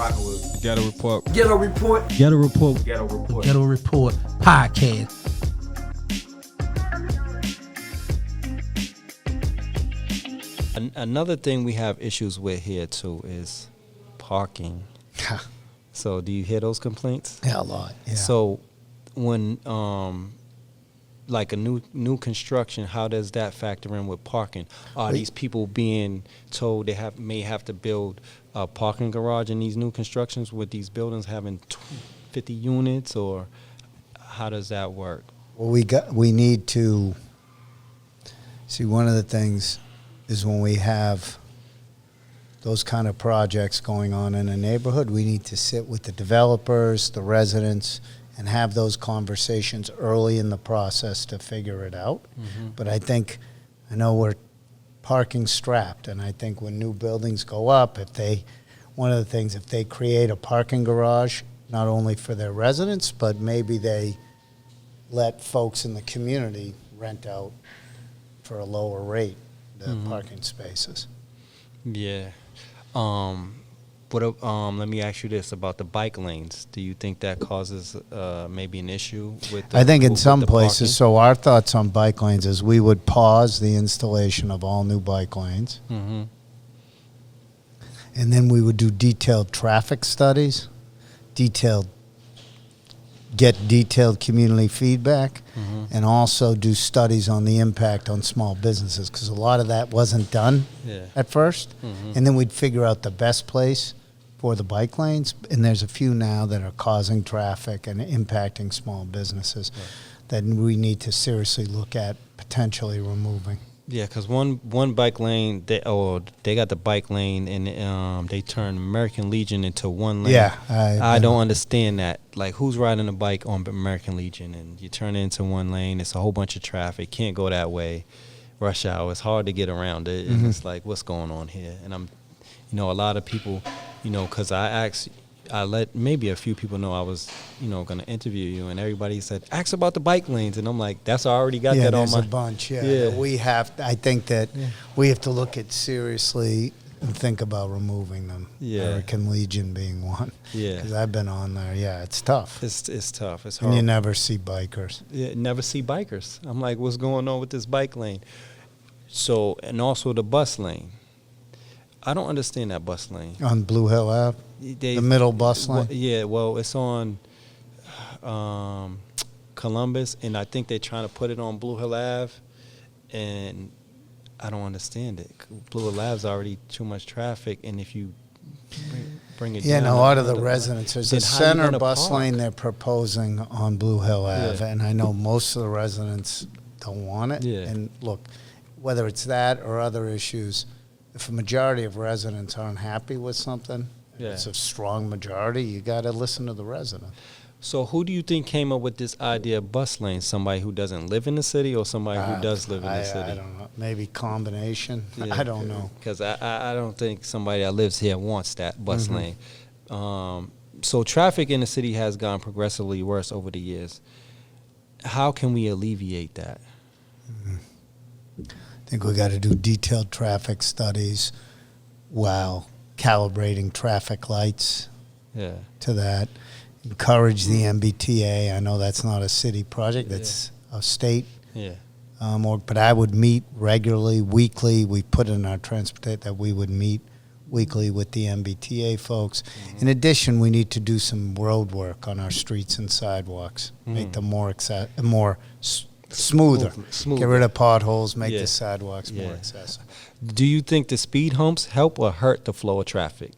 rocking with Ghetto Report. Ghetto Report. Ghetto Report. Ghetto Report. Ghetto Report Podcast. Another thing we have issues with here too is parking. So do you hear those complaints? Yeah, a lot. Yeah. So when like a new construction, how does that factor in with parking? Are these people being told they may have to build a parking garage in these new constructions with these buildings having 50 units, or how does that work? Well, we need to see, one of the things is when we have those kind of projects going on in a neighborhood, we need to sit with the developers, the residents, and have those conversations early in the process to figure it out. Mm-hmm. But I know we're parking strapped, and I think when new buildings go up, if they create a parking garage, not only for their residents, but maybe they let folks in the community rent out for a lower rate the parking spaces. Yeah. Let me ask you this about the bike lanes. Do you think that causes maybe an issue with the, I think in with some the places, parking? so our thoughts on bike lanes is we would pause the installation of all new bike lanes. Mm-hmm. And then we would do detailed traffic studies, get detailed community feedback, and also do studies on the impact on small businesses, because a lot of that wasn't done at first. And then we'd figure out the best place for the bike lanes, and there's a few now that are causing traffic and impacting small businesses that we need to seriously look at potentially removing. Yeah, because one bike lane, they got the bike lane, and they turned American Legion into one lane. Yeah. I don't understand that. Like, who's riding a bike on American Legion, and you turn it into one lane, it's a whole bunch of traffic, can't go that way, rush hour, it's hard to get around it, and it's like, what's going on here? And a lot of people, because I let maybe a few people know I was, going to interview you, and everybody said, ask about the bike lanes. And I'm like, I already got that on my... Yeah, there's a bunch, I think that we have to look at seriously and think about removing them. Yeah. American Legion being one. Yeah. Because I've been on there. Yeah, it's tough. It's tough. It's hard. And you never see bikers. Yeah, never see bikers. I'm like, what's going on with this bike lane? So, and also the bus lane. I don't understand that bus lane. On Blue Hill Ave? The middle bus lane? It's on Columbus, and I think they're trying to put it on Blue Hill Ave, and I don't understand it. Blue Hill Ave's already too much traffic, and if you bring it down... Yeah, and a lot of the residents, there's a center bus lane they're proposing on Blue Hill Ave, and I know most of the residents don't want it. Yeah. And look, whether it's that or other issues, if a majority of residents aren't happy with something, it's a strong majority, you got to listen to the resident. So who do you think came up with this idea of bus lanes? Somebody who doesn't live in the city, or somebody who does live in the city? I don't know. Maybe combination. Yeah. I don't know. Because I don't think somebody that lives here wants that bus lane. So traffic in the city has gone progressively worse over the years. How can we alleviate that? I think we got to do detailed traffic studies while calibrating traffic lights to that. Encourage the MBTA. I know that's not a city project. That's a state. But I would meet regularly, weekly. We put in our transportation that we would meet weekly with the MBTA folks. In addition, we need to do some road work on our streets and sidewalks, make them more smoother. Get rid of potholes, make the sidewalks more accessible. Do you think the speed humps help or hurt the flow of traffic?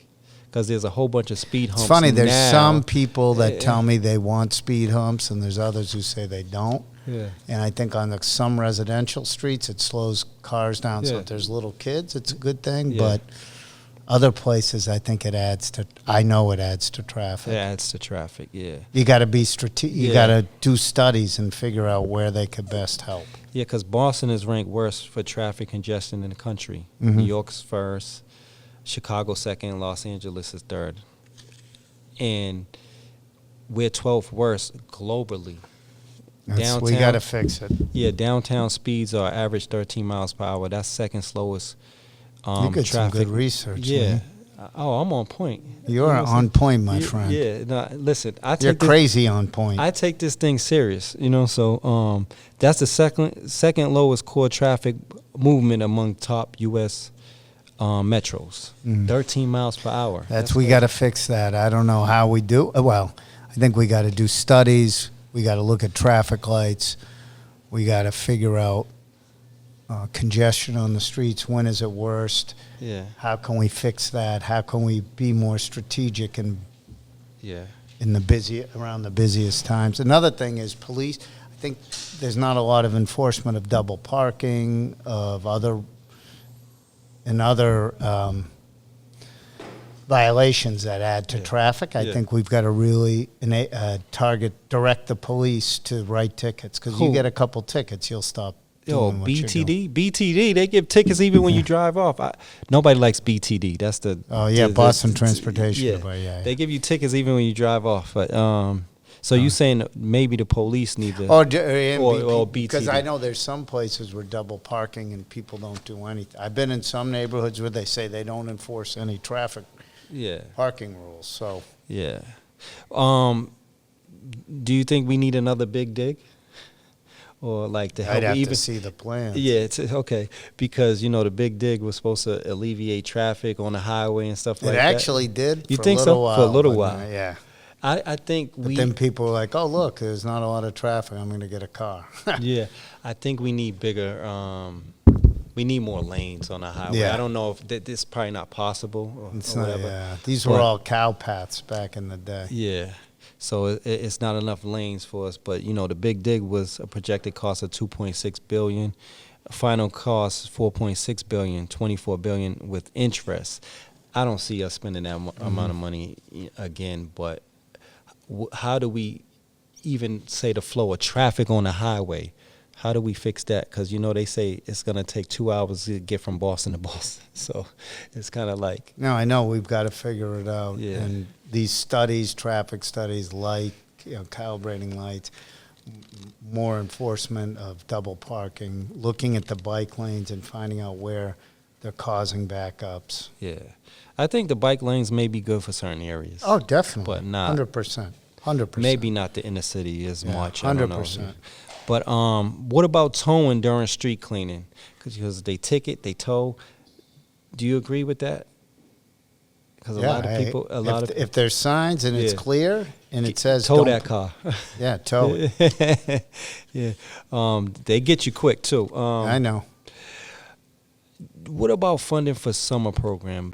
Because there's a whole bunch of speed humps. It's funny, there's now. some people that tell me they want speed humps, and there's others who say they don't. Yeah. And I think on some residential streets, it slows cars down. So if there's little kids, it's a good thing. But other places, I think it adds to traffic. It adds to traffic, You got to be strategic. You got to do studies and figure out where they could best help. Yeah, because Boston is ranked worst for traffic congestion in the country. New York's first, Chicago second, Los Angeles is third. And we're 12th worst globally. Downtown, we got to fix it. Yeah, downtown speeds are average 13 miles per hour. That's second slowest you get traffic. some good research. Yeah. I'm on point. You're on point, my friend. Yeah. No, listen, You're crazy on point. I take this thing serious, So that's the second lowest core traffic movement among top U.S. Metros. 13 miles per hour. We got to fix that. I don't know how we do. Well, I think we got to do studies. We got to look at traffic lights. We got to figure out congestion on the streets. When is it worst? Yeah. How can we fix that? How can we be more strategic in around the busiest times? Another thing is police. I think there's not a lot of enforcement of double parking, of other violations that add to traffic. I think we've got to really direct the police to write tickets, because you get a couple tickets, you'll stop. BTD, they give tickets even when you drive off. Nobody likes BTD. That's the Boston Transportation. They give you tickets even when you drive off. But so you saying maybe the police need to or BTD? Because I know there's some places where double parking and people don't do anything. I've been in some neighborhoods where they say they don't enforce any traffic parking rules. So do you think we need another big dig? Or like to help? I'd have to see the plan. Yeah, it's okay, because the big dig was supposed to alleviate traffic on the highway and stuff like that. It actually did. You think so? For a little while, yeah. I think but then people were like, "Oh, look, there's not a lot of traffic. I'm going to get a car." Yeah, I think we need bigger. We need more lanes on the highway. Yeah. I don't know if this is probably not possible. It's not. Yeah, these were all cow paths back in the day. Yeah. So it's not enough lanes for us, but the big dig was a projected cost of $2.6 billion, final cost $4.6 billion, $24 billion with interest. I don't see us spending that amount of money again. But how do we even say the flow of traffic on the highway? How do we fix that? Because they say it's gonna take 2 hours to get from Boston to Boston. So it's kind of like no, I know we've got to figure it out. Yeah. And these studies, traffic studies, calibrating lights, more enforcement of double parking, looking at the bike lanes and finding out where they're causing backups. Yeah, I think the bike lanes may be good for certain areas. Oh, definitely, but not 100%. 100%. Maybe not the inner city as much. 100%. But what about towing during street cleaning? Because they ticket, they tow. Do you agree with that? Because a lot of people, if there's signs and it's clear and it says tow that car. Yeah, tow it. Yeah, they get you quick too. I know. What about funding for summer program?